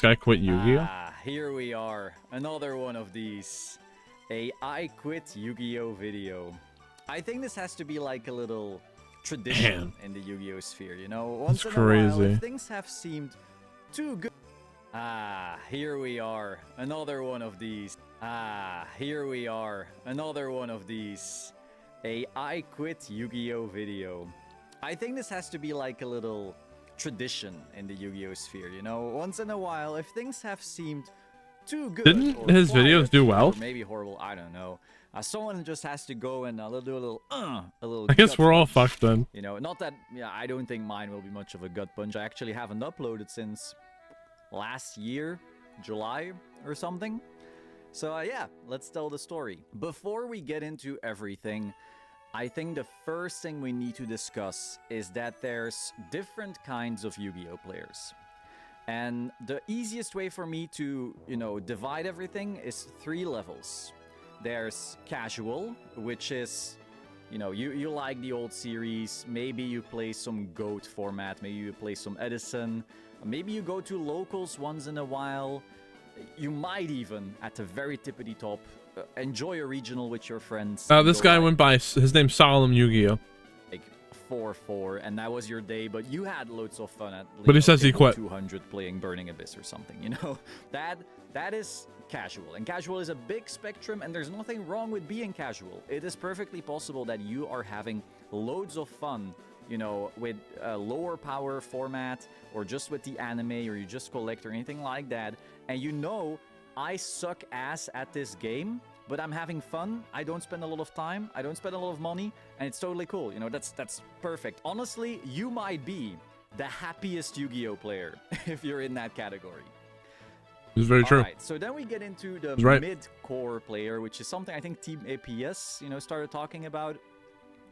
This guy quit Yu-Gi-Oh? Here we are. Another one of these. A I quit Yu-Gi-Oh video. I think this has to be like a little tradition in the Yu-Gi-Oh sphere, you know? Once in a while, if things have seemed too good. Here we are. Another one of these. Here we are. Another one of these. A I quit Yu-Gi-Oh video. I think this has to be like a little tradition in the Yu-Gi-Oh sphere, you know? Once in a while, if things have seemed too good. Didn't his videos do well? Or maybe horrible, I don't know. Someone just has to go and do a little. I guess we're all punch. fucked then. You know, not that. Yeah, I don't think mine will be much of a gut punch. I actually haven't uploaded since last year, July or something. So yeah, let's tell the story. Before we get into everything, I think the first thing we need to discuss is that there's different kinds of Yu-Gi-Oh players. And the easiest way for me to, you know, divide everything is 3 levels. There's casual, which is, you know, you like the old series, maybe you play some GOAT format, maybe you play some Edison, maybe you go to locals once in a while. You might even, at the very tippity top, enjoy a regional with your friends. This guy went by, his name's Solemn Yu-Gi-Oh. Like 4-4, and that was your day, but you had loads of fun at But he says he quit. 200 playing Burning Abyss or something, you know? That is casual, and casual is a big spectrum, and there's nothing wrong with being casual. It is perfectly possible that you are having loads of fun, you know, with a lower power format, or just with the anime, or you just collect or anything like that, and you know, I suck ass at this game, but I'm having fun. I don't spend a lot of time. I don't spend a lot of money, and it's totally cool. You know, that's perfect. Honestly, you might be the happiest Yu-Gi-Oh player if you're in that category. It's very true. All right, so then we get into the mid-core player, which is something I think Team APS, you know, started talking about.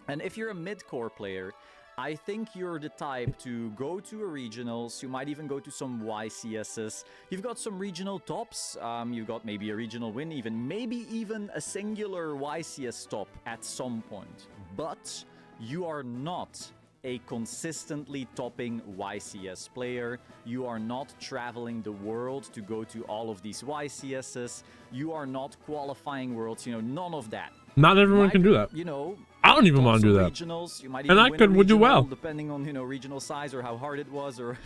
And if you're a mid-core player, I think you're the type to go to a regionals. You might even go to some YCSs. You've got some regional tops. You've got maybe a regional win, maybe even a singular YCS top at some point. But you are not a consistently topping YCS player. You are not traveling the world to go to all of these YCSs. You are not qualifying worlds, you know, none of that. Not everyone can do that. You know, I don't even want to do that. Regionals, you might and I would do well. Depending on, you know, regional size or how hard it was or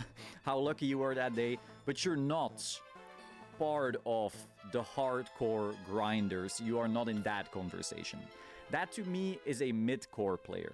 how lucky you were that day. But you're not part of the hardcore grinders. You are not in that conversation. That to me is a mid-core player.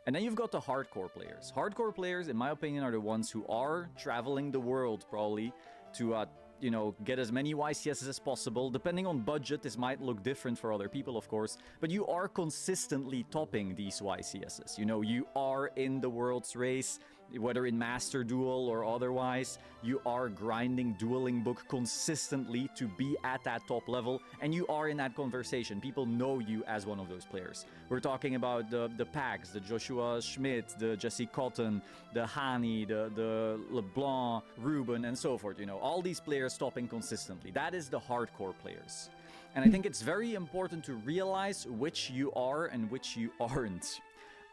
And then you've got the hardcore players. Hardcore players, in my opinion, are the ones who are traveling the world probably to you know, get as many YCSs as possible. Depending on budget, this might look different for other people, of course, but you are consistently topping these YCSs. You know, you are in the world's race, whether in Master Duel or otherwise. You are grinding Dueling Book consistently to be at that top level, and you are in that conversation. People know you as one of those players. We're talking about the Pags, the Joshua Schmidt, the Jesse Cotton, the Hani, the LeBlanc, Ruben, and so forth. You know, all these players topping consistently. That is the hardcore players. And I think it's very important to realize which you are and which you aren't.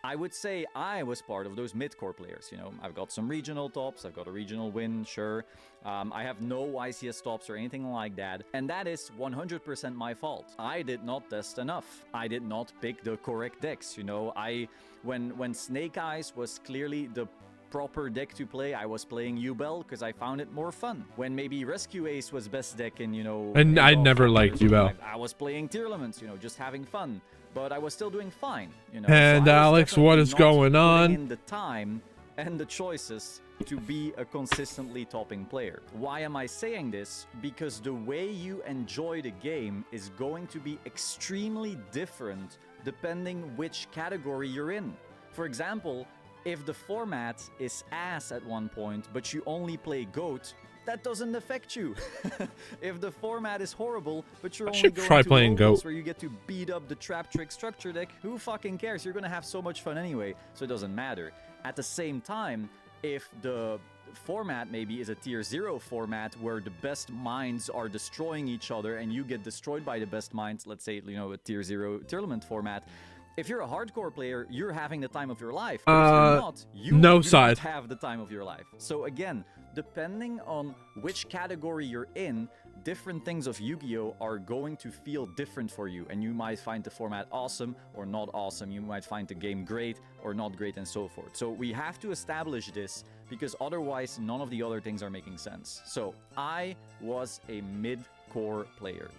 I would say I was part of those mid-core players. You know, I've got some regional tops, I've got a regional win, sure. I have no YCS tops or anything like that, and that is 100% my fault. I did not test enough. I did not pick the correct decks, you know. When Snake Eyes was clearly the proper deck to play, I was playing Duel because I found it more fun. When maybe Rescue Ace was best deck in, you know... And I never liked Duel. I was playing Tearlaments, you know, just having fun. But I was still doing fine, you know. And so Alex, what is going on? In the time and the choices to be a consistently topping player. Why am I saying this? Because the way you enjoy the game is going to be extremely different depending which category you're in. For example, if the format is ass at one point, but you only play GOAT, that doesn't affect you. If the format is horrible, but you're only going to playing GOAT where you get to beat up the Trap Trick structure deck, who fucking cares? You're gonna have so much fun anyway, so it doesn't matter. At the same time, if the format maybe is a tier 0 format where the best minds are destroying each other and you get destroyed by the best minds, let's say, you know, a tier 0 tournament format, If you're a hardcore player, you're having the time of your life. But if you're not, you no do side. not have the time of your life. So again, depending on which category you're in, different things of Yu-Gi-Oh are going to feel different for you, and you might find the format awesome or not awesome. You might find the game great or not great, and so forth. So we have to establish this, because otherwise none of the other things are making sense. So I was a mid-core player,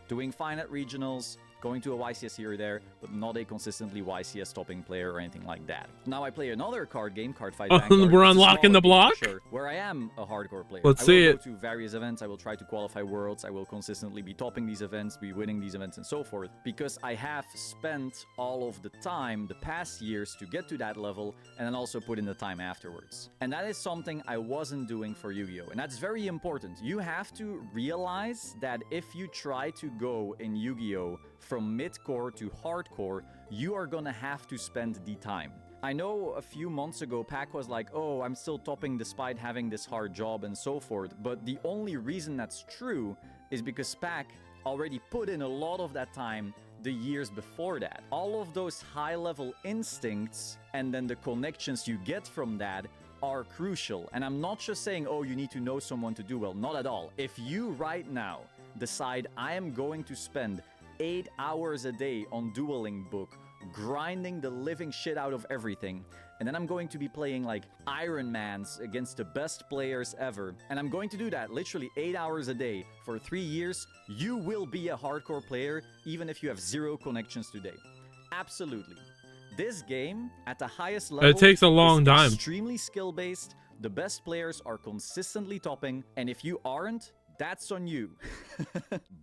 doing fine at regionals, going to a YCS here or there, but not a consistently YCS topping player or anything like that. Now I play another card game, Cardfight Vanguard. We're It's a unlocking the smaller game, block? for sure, where I am a hardcore player. Let's I see will it. go to various events. I will try to qualify worlds. I will consistently be topping these events, be winning these events, and so forth, because I have spent all of the time the past years to get to that level, and then also put in the time afterwards. And that is something I wasn't doing for Yu-Gi-Oh! And that's very important. You have to realize that if you try to go in Yu-Gi-Oh! From mid-core to hardcore, you are gonna have to spend the time. I know a few months ago, Pac was like, oh, I'm still topping despite having this hard job and so forth. But the only reason that's true is because Pac already put in a lot of that time the years before that. All of those high-level instincts and then the connections you get from that are crucial. And I'm not just saying, oh, you need to know someone to do well. Not at all. If you right now decide I am going to spend 8 hours a day on dueling book, grinding the living shit out of everything, and then I'm going to be playing like Ironmans against the best players ever, and I'm going to do that literally 8 hours a day for 3 years, you will be a hardcore player even if you have 0 connections today. Absolutely. This game, at the highest level, It takes a long is time. extremely skill-based, the best players are consistently topping, and if you aren't, that's on you.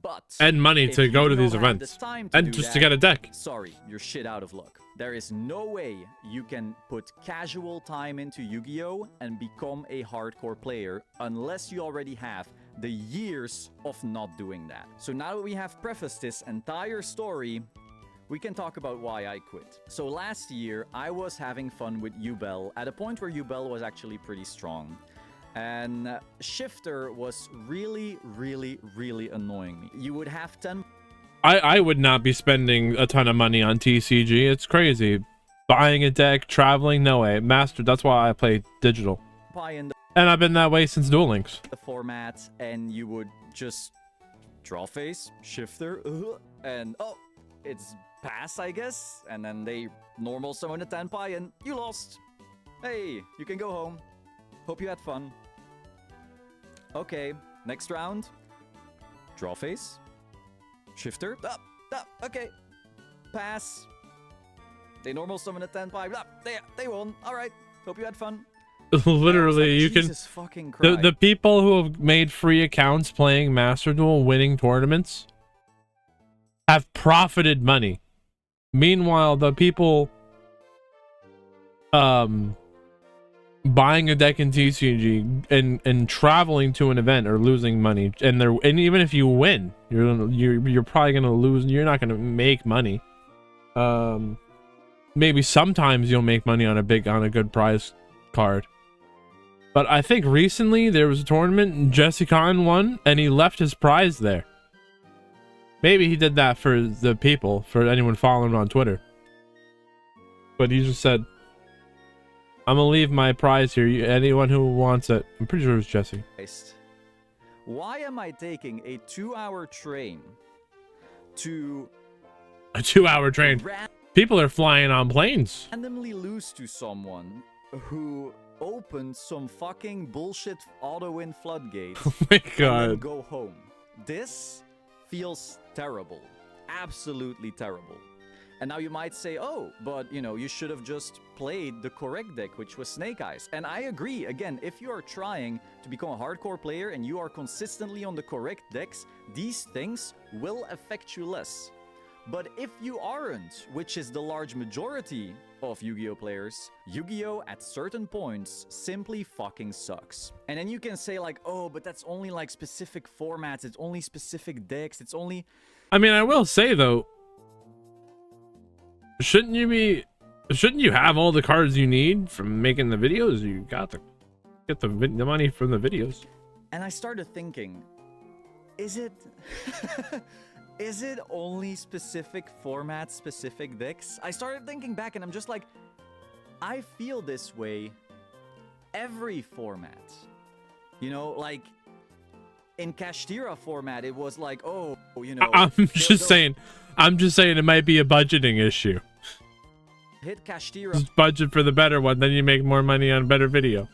But And money if to go you to don't these have events. the time to And do just to that, get a deck. sorry, you're shit out of luck. There is no way you can put casual time into Yu-Gi-Oh! And become a hardcore player unless you already have the years of not doing that. So now that we have prefaced this entire story, we can talk about why I quit. So last year, I was having fun with Yubel at a point where Yubel was actually pretty strong. And Shifter was really, really, really annoying me. You would have 10 I would not be spending a ton of money on TCG. It's crazy. Buying a deck, traveling, no way. Master, that's why I play digital. pie in And I've been that way since Duel Links. the format, and you would just draw face, Shifter, and oh, it's pass, I guess. And then they normal summon a 10 pie, and you lost. Hey, you can go home. Hope you had fun. Okay, next round. Draw face. Shifter. Okay. Pass. They normal summon a 10 pie. They won. Alright. Hope you had fun. Literally, you can... Jesus fucking Christ. The people who have made free accounts playing Master Duel, winning tournaments, have profited money. Meanwhile, the people buying a deck in TCG and traveling to an event are losing money, and even if you win, you're probably gonna lose. You're not gonna make money. Maybe sometimes you'll make money on a good prize card. But I think recently there was a tournament and Jesse Kahn won, and he left his prize there. Maybe he did that for the people, for anyone following him on Twitter. But he just said, I'm gonna leave my prize here. Anyone who wants it. I'm pretty sure it was Jesse. Why am I taking a 2-hour train to A 2-hour train. People are flying on planes. randomly lose to someone who opened some fucking bullshit auto-win floodgate Oh my and then god. go home? This feels terrible. Absolutely terrible. And now you might say, oh, but you know, you should have just played the correct deck, which was Snake Eyes. And I agree. Again, if you are trying to become a hardcore player and you are consistently on the correct decks, these things will affect you less. But if you aren't, which is the large majority of Yu-Gi-Oh players, Yu-Gi-Oh at certain points simply fucking sucks. And then you can say like, oh, but that's only like specific formats, it's only specific decks, it's only... I mean, I will say though, shouldn't you have all the cards you need from making the videos? You got to get the money from the videos. And I started thinking, is it is it only specific formats, specific decks? I started thinking back and I'm just like, I feel this way every format. You know, like in Kashtira format, it was like, oh, you know. I'm just saying it might be a budgeting issue. Hit Kashtira. Just budget for the better one, then you make more money on a better video.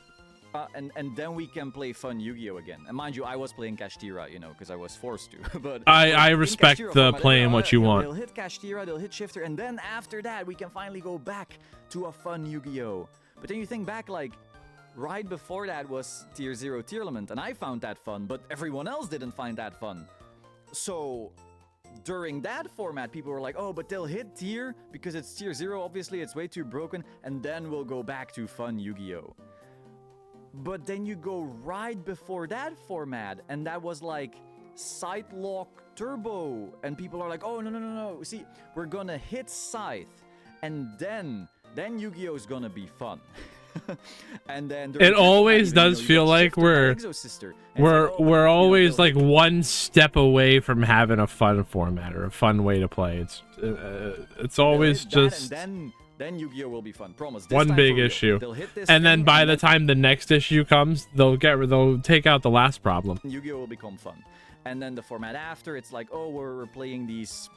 And then we can play fun Yu-Gi-Oh again. And mind you, I was playing Kashtira, you know, because I was forced to. But I respect the format, playing what you want. They'll hit Kashtira, they'll hit Shifter, and then after that, we can finally go back to a fun Yu-Gi-Oh. But then you think back, like, right before that was Tier 0 Tearlament, and I found that fun, but everyone else didn't find that fun. So during that format, people were like, oh, but they'll hit Tier because it's Tier 0, obviously, it's way too broken, and then we'll go back to fun Yu-Gi-Oh. But then you go right before that format, and that was like Scythe Lock Turbo, and people are like, oh, no. See, we're gonna hit Scythe, and then Yu-Gi-Oh is gonna be fun. And then it always does feel like we're always like one step away from having a fun format or a fun way to play. It's always just then Yu-Gi-Oh will be fun. Promise. One big issue, and then by the time the next issue comes, they'll take out the last problem. Yu-Gi-Oh will become fun. And then the format after, it's like, oh, we're playing these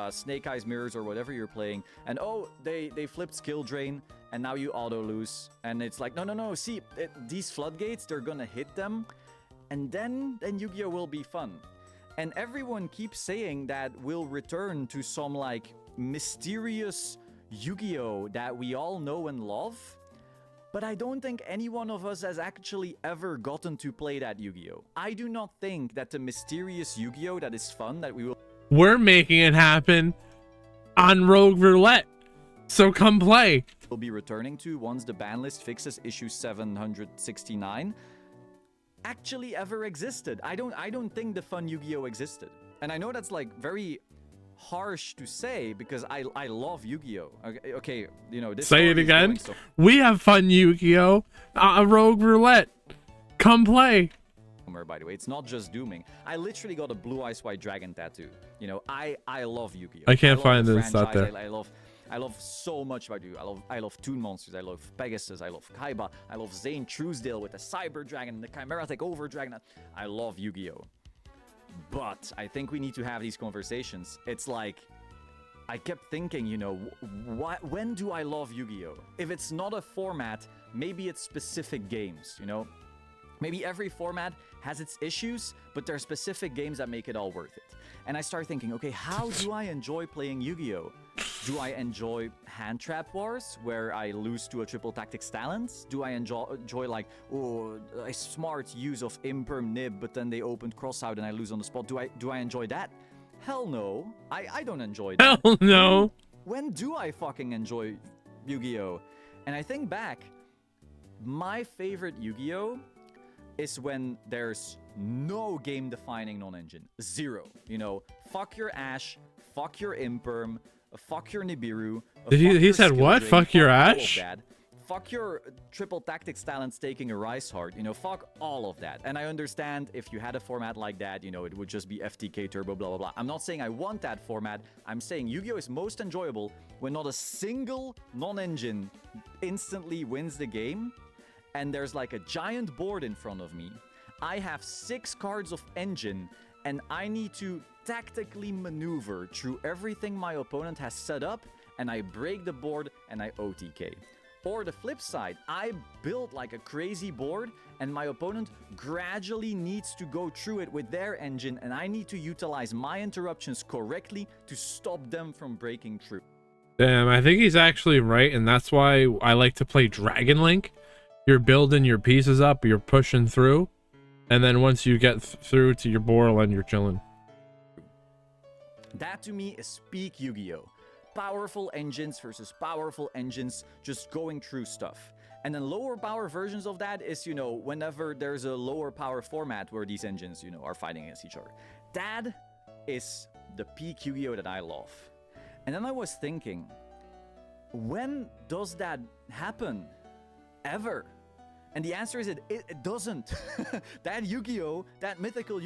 Snake Eyes Mirrors or whatever you're playing, and oh, they flipped Skill Drain, and now you auto lose, and it's like, no, see, these floodgates, they're gonna hit them, and then Yu-Gi-Oh will be fun. And everyone keeps saying that we'll return to some like mysterious Yu-Gi-Oh that we all know and love, but I don't think any one of us has actually ever gotten to play that Yu-Gi-Oh. I do not think that the mysterious Yu-Gi-Oh that is fun that we're making it happen on Rogue Roulette, so come play. We'll be returning to once the ban list fixes issue 769 actually ever existed. I don't think the fun Yu-Gi-Oh existed. And I know that's like very harsh to say because I love Yu-Gi-Oh. Okay, you know, this say it again. We have fun Yu-Gi-Oh. Rogue Roulette. Come play. By the way, it's not just dooming. I literally got a Blue Eyes White Dragon tattoo. You know, I love Yu-Gi-Oh. I can't find this out there. I love so much about you. I love Toon Monsters. I love Pegasus. I love Kaiba. I love Zane Truesdale with the Cyber Dragon and the Chimera Takeover Dragon. I love Yu-Gi-Oh. But I think we need to have these conversations. It's like, I kept thinking, you know, when do I love Yu-Gi-Oh? If it's not a format, maybe it's specific games, you know? Maybe every format has its issues, but there are specific games that make it all worth it. And I start thinking, okay, how do I enjoy playing Yu-Gi-Oh? Do I enjoy Hand Trap Wars, where I lose to a Triple Tactics Talents? Do I enjoy like, oh, a smart use of Imperm Nib, but then they opened Crossout and I lose on the spot? Do I enjoy that? Hell no. I don't enjoy that. Hell no. When do I fucking enjoy Yu-Gi-Oh? And I think back, my favorite Yu-Gi-Oh is when there's no game-defining non-engine. Zero. You know, fuck your Ash, fuck your Imperm, fuck your Nibiru. He said what? Fuck your Ash? Fuck your Triple Tactics Talents taking a Rise Heart. You know, fuck all of that. And I understand if you had a format like that, you know, it would just be FTK Turbo, blah, blah, blah. I'm not saying I want that format. I'm saying Yu-Gi-Oh is most enjoyable when not a single non-engine instantly wins the game. And there's like a giant board in front of me. I have 6 cards of engine, and I need to tactically maneuver through everything my opponent has set up, and I break the board and I OTK. Or the flip side, I build like a crazy board, and my opponent gradually needs to go through it with their engine, and I need to utilize my interruptions correctly to stop them from breaking through. Damn, I think he's actually right, and that's why I like to play Dragon Link. You're building your pieces up, you're pushing through, and then once you get through to your Borland, you're chilling. That to me is peak Yu-Gi-Oh! Powerful engines versus powerful engines just going through stuff. And then lower power versions of that is, you know, whenever there's a lower power format where these engines, you know, are fighting against each other. That is the peak Yu-Gi-Oh! That I love. And then I was thinking, when does that happen? Ever? And the answer is it doesn't. That Yu-Gi-Oh! That mythical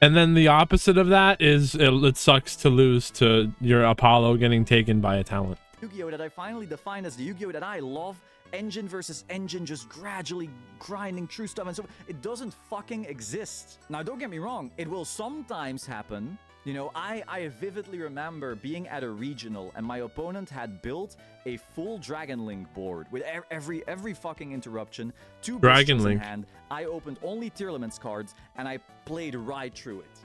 And then the opposite of that is it sucks to lose to your Apollo getting taken by a talent. Yu-Gi-Oh that I finally defined as the Yu-Gi-Oh that I love, engine versus engine, just gradually grinding through stuff, and so it doesn't fucking exist. Now, don't get me wrong, it will sometimes happen. You know, I vividly remember being at a regional and my opponent had built a full Dragon Link board with every fucking interruption, 2 Dragon Bestials in Link. hand. I opened only Tier Limits cards and I played right through it.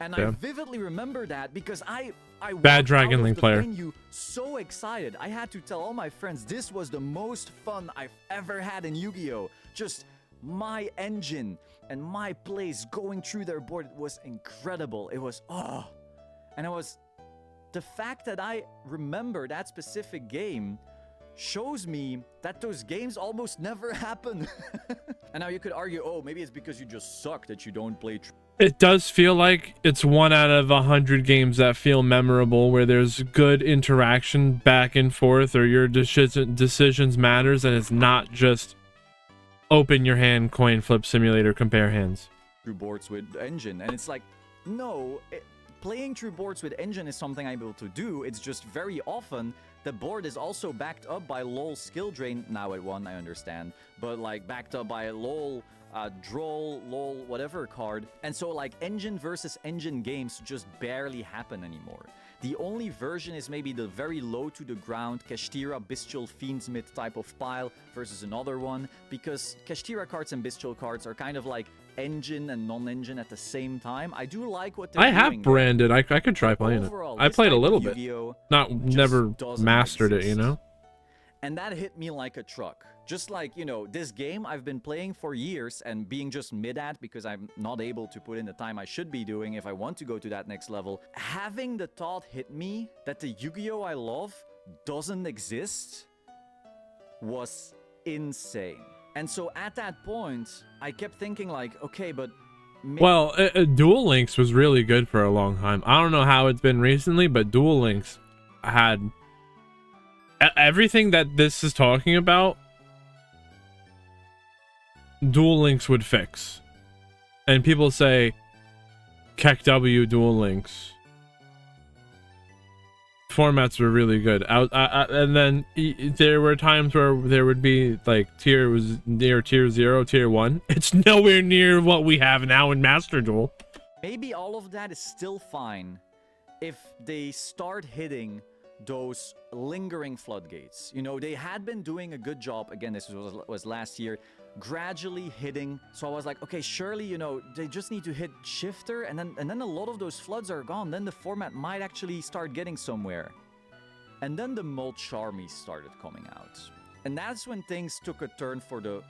And Yeah. I vividly remember that because I Bad Dragon Link player. venue so excited. I had to tell all my friends this was the most fun I've ever had in Yu-Gi-Oh! Just my engine and my plays going through their board. It was incredible. It was and it was the fact that I remember that specific game shows me that those games almost never happen. And now you could argue, oh, maybe it's because you just suck that you don't play. It does feel like it's 1 out of 100 games that feel memorable, where there's good interaction back and forth, or your decisions matters, and it's not just open your hand, coin flip simulator, compare hands. Through boards with engine, and it's like, no, playing through boards with engine is something I'm able to do. It's just very often the board is also backed up by LOL skill drain. Now at 1, I understand, but like backed up by a LOL Droll, LOL, whatever card. And so like engine versus engine games just barely happen anymore. The only version is maybe the very low to the ground Kashtira, Bestial, Fiendsmith type of pile versus another one, because Kashtira cards and Bestial cards are kind of like engine and non-engine at the same time. I do like what they're doing. I have branded. I could try playing it. I played a little bit. Never mastered it, you know? And that hit me like a truck. Just like, you know, this game I've been playing for years and being just mid at because I'm not able to put in the time I should be doing if I want to go to that next level. Having the thought hit me that the Yu-Gi-Oh! I love doesn't exist was insane. And so at that point, I kept thinking like, okay, but... Well, Duel Links was really good for a long time. I don't know how it's been recently, but Duel Links had... everything that this is talking about, Duel Links would fix. And people say KEKW Duel Links formats were really good. And then there were times where there would be like tier was near tier 0, tier 1. It's nowhere near what we have now in Master Duel. Maybe all of that is still fine if they start hitting those lingering floodgates. You know, they had been doing a good job. Again, this was last year, gradually hitting. So I was like, okay, surely, you know, they just need to hit shifter, and then a lot of those floods are gone. Then the format might actually start getting somewhere. And then the mulch armies started coming out, and that's when things took a turn for the...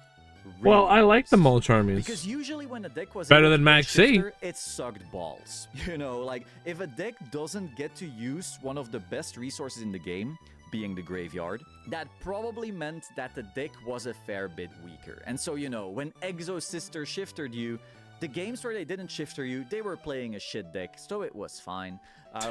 Well, I like the mulch armies. Because usually when a deck was better than Max C, it sucked balls. You know, like if a deck doesn't get to use one of the best resources in the game, being the graveyard, that probably meant that the deck was a fair bit weaker. And so, you know, when Exo Sister shifted you, the games where they didn't shifter you, they were playing a shit deck, so it was fine.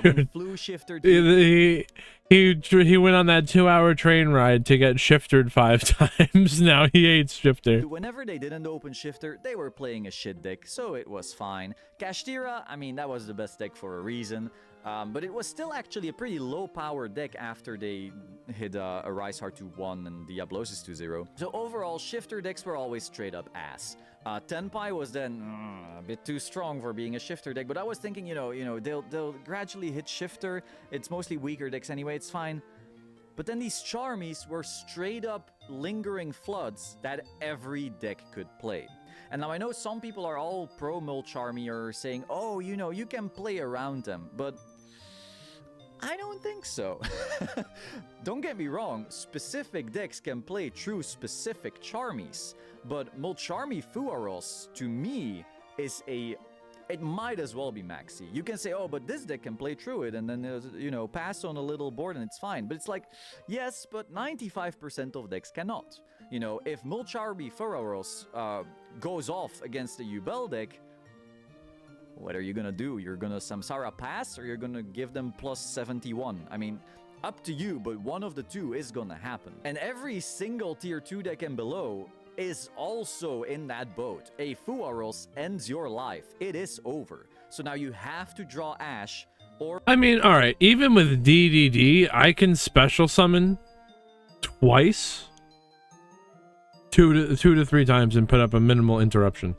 When Flu shifted you, he went on that 2-hour train ride to get shiftered 5 times. Now he hates shifter. Whenever they didn't open shifter, they were playing a shit deck, so it was fine. Kashtira, I mean, that was the best deck for a reason. But it was still actually a pretty low-power deck after they hit a Rise Hard to 1 and Diablosis to 0. So overall, shifter decks were always straight-up ass. Tenpai was then a bit too strong for being a shifter deck, but I was thinking, you know, they'll gradually hit shifter. It's mostly weaker decks anyway, it's fine. But then these Charmies were straight-up lingering floods that every deck could play. And now I know some people are all pro-Mul Charmy or saying, oh, you know, you can play around them, but I don't think so. Don't get me wrong, specific decks can play through specific Charmies, but Mulcharmy Fuaros, to me, is it might as well be Maxi. You can say, oh, but this deck can play through it and then, you know, pass on a little board and it's fine. But it's like, yes, but 95% of decks cannot. You know, if Mulcharmy Fuaros goes off against a Yubel deck, what are you gonna do? You're gonna Samsara pass or you're gonna give them plus 71? I mean, up to you, but one of the two is gonna happen. And every single tier 2 deck and below is also in that boat. A Fuaros ends your life. It is over. So now you have to draw Ash or... I mean, all right, even with DDD, I can special summon twice, two to three times, and put up a minimal interruption.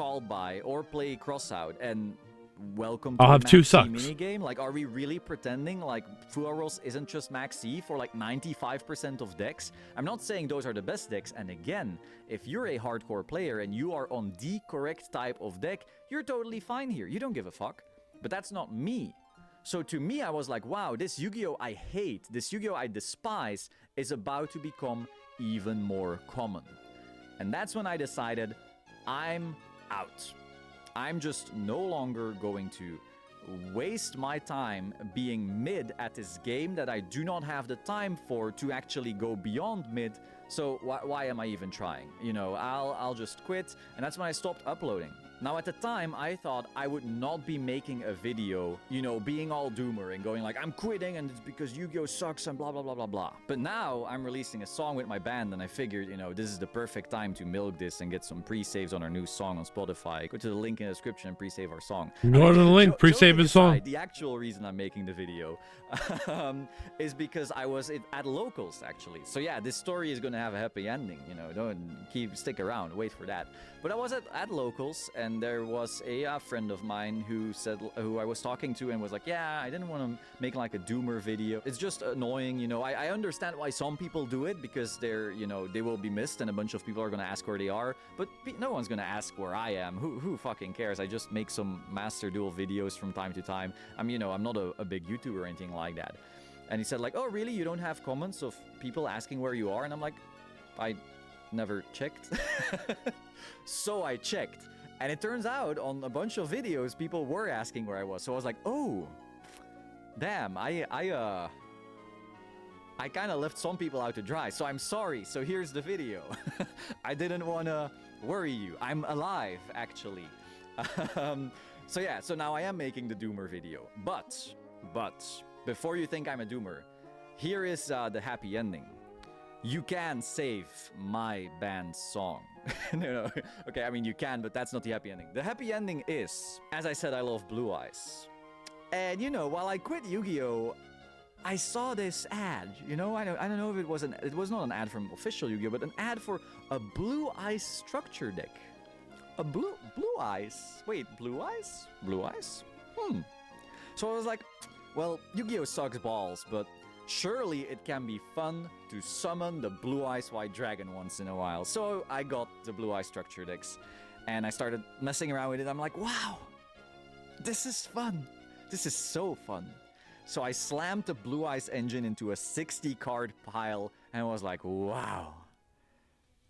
call by or play crossout, and welcome I'll to have the two Max sucks. mini game. Like, are we really pretending like Fuaros isn't just Max C for like 95% of decks? I'm not saying those are the best decks, and again, if you're a hardcore player and you are on the correct type of deck, you're totally fine here. You don't give a fuck. But that's not me. So to me, I was like, wow, this Yu-Gi-Oh I hate, this Yu-Gi-Oh I despise is about to become even more common. And that's when I decided I'm out. I'm just no longer going to waste my time being mid at this game that I do not have the time for to actually go beyond mid. So why am I even trying? You know, I'll just quit. And that's when I stopped uploading. Now, at the time, I thought I would not be making a video, you know, being all doomer and going like, I'm quitting and it's because Yu-Gi-Oh sucks and blah, blah, blah, blah, blah. But now I'm releasing a song with my band and I figured, you know, this is the perfect time to milk this and get some pre-saves on our new song on Spotify. Go to the link in the description and pre-save our song. Go to the link, pre-save his song. The actual reason I'm making the video is because I was at locals, actually. So yeah, this story is going to have a happy ending, you know, stick around, wait for that. But I was at locals, and there was a friend of mine who I was talking to and was like, yeah, I didn't want to make like a doomer video. It's just annoying, you know. I understand why some people do it because they're, you know, they will be missed and a bunch of people are going to ask where they are. But no one's going to ask where I am. Who fucking cares? I just make some Master Duel videos from time to time. You know, I'm not a big YouTuber or anything like that. And he said like, oh, really? You don't have comments of people asking where you are? And I'm like, I never checked. So I checked, and it turns out on a bunch of videos people were asking where I was. So I was like, oh damn, I kind of left some people out to dry, so I'm sorry. So here's the video. I didn't want to worry you. I'm alive, actually. So yeah, so now I am making the doomer video, but before you think I'm a doomer, here is the happy ending. You can save my band's song. No. Okay, I mean, you can, but that's not the happy ending. The happy ending is, as I said, I love Blue Eyes. And, you know, while I quit Yu-Gi-Oh, I saw this ad, you know? I don't know if it was not an ad from official Yu-Gi-Oh, but an ad for a Blue Eyes structure deck. A Blue Eyes? Wait, Blue Eyes? Blue Eyes? So I was like, well, Yu-Gi-Oh sucks balls, but surely it can be fun to summon the Blue Eyes White Dragon once in a while. So I got the Blue Eyes structure decks and I started messing around with it. I'm like, wow, this is fun. This is so fun. So I slammed the Blue Eyes engine into a 60 card pile and I was like, wow,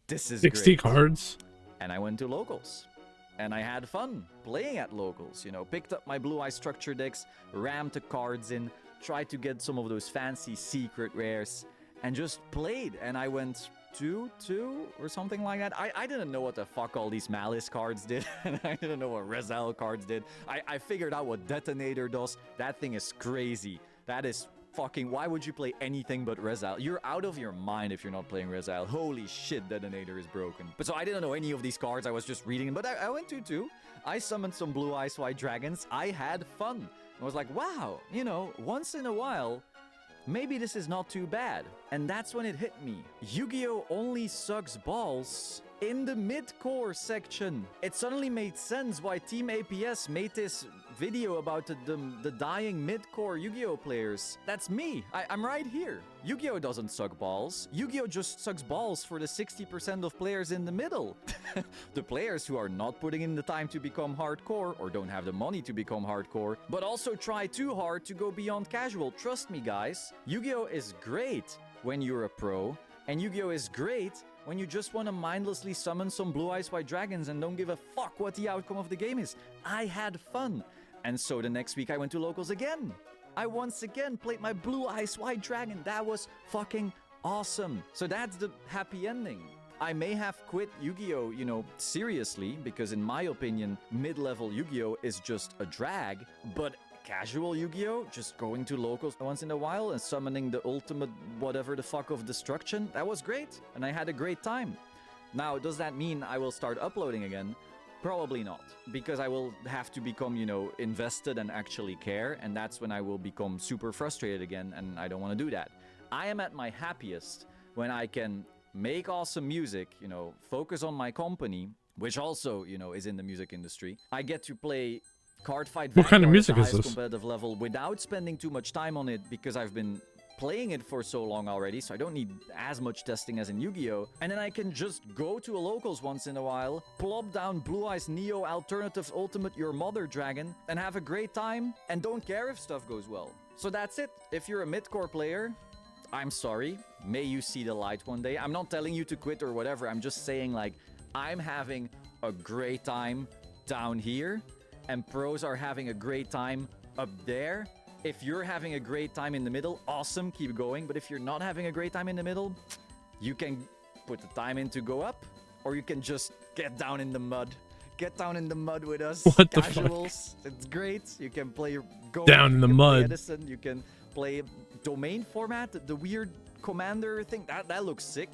this is 60 great. cards. And I went to locals. And I had fun playing at locals, you know, picked up my Blue Eyes structure decks, rammed the cards in, tried to get some of those fancy secret rares, and just played. And I went 2-2 or something like that. I didn't know what the fuck all these Malice cards did, and I didn't know what Rezal cards did. I figured out what Detonator does. That thing is crazy. That is fucking... Why would you play anything but Rezal? You're out of your mind if you're not playing Rezal. Holy shit, Detonator is broken. But so I didn't know any of these cards. I was just reading them. But I went 2-2. I summoned some Blue Eyes White Dragons. I had fun. I was like, wow, you know, once in a while, maybe this is not too bad. And that's when it hit me. Yu-Gi-Oh only sucks balls in the mid-core section. It suddenly made sense why Team APS made this video about the dying mid-core Yu-Gi-Oh players. That's me. I'm right here. Yu-Gi-Oh doesn't suck balls. Yu-Gi-Oh just sucks balls for the 60% of players in the middle. The players who are not putting in the time to become hardcore or don't have the money to become hardcore, but also try too hard to go beyond casual. Trust me, guys. Yu-Gi-Oh is great when you're a pro, and Yu-Gi-Oh is great when you just want to mindlessly summon some Blue Eyes White Dragons and don't give a fuck what the outcome of the game is. I had fun. And so the next week I went to locals again. I once again played my Blue Eyes White Dragon. That was fucking awesome. So that's the happy ending. I may have quit Yu-Gi-Oh, you know, seriously, because in my opinion, mid-level Yu-Gi-Oh is just a drag, but casual Yu-Gi-Oh, just going to locals once in a while and summoning the ultimate whatever the fuck of destruction. That was great, and I had a great time. Now, does that mean I will start uploading again? Probably not, because I will have to become, you know, invested and actually care, and that's when I will become super frustrated again, and I don't want to do that. I am at my happiest when I can make awesome music, you know, focus on my company, which also, you know, is in the music industry. I get to play card fight What kind of Vanguard music at the is highest this? competitive level without spending too much time on it, because I've been playing it for so long already, so I don't need as much testing as in Yu-Gi-Oh! And then I can just go to a locals once in a while, plop down Blue Eyes Neo Alternative Ultimate Your Mother Dragon, and have a great time, and don't care if stuff goes well. So that's it. If you're a mid-core player, I'm sorry. May you see the light one day. I'm not telling you to quit or whatever. I'm just saying, like, I'm having a great time down here, and pros are having a great time up there. If you're having a great time in the middle, awesome, keep going. But if you're not having a great time in the middle, you can put the time in to go up, or you can just get down in the mud. Get down in the mud with us. What the Casuals, it's great. You can play Go. Down in the you can play mud. Edison, you can play domain format, the weird commander thing. That looks sick.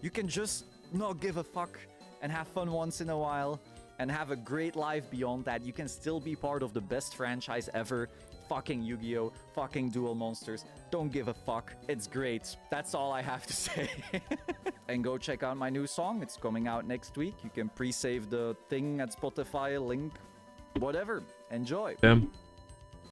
You can just not give a fuck and have fun once in a while and have a great life beyond that. You can still be part of the best franchise ever. Fucking Yu-Gi-Oh! Fucking Duel Monsters. Don't give a fuck. It's great. That's all I have to say. And go check out my new song. It's coming out next week. You can pre-save the thing at Spotify, link, whatever. Enjoy. Damn.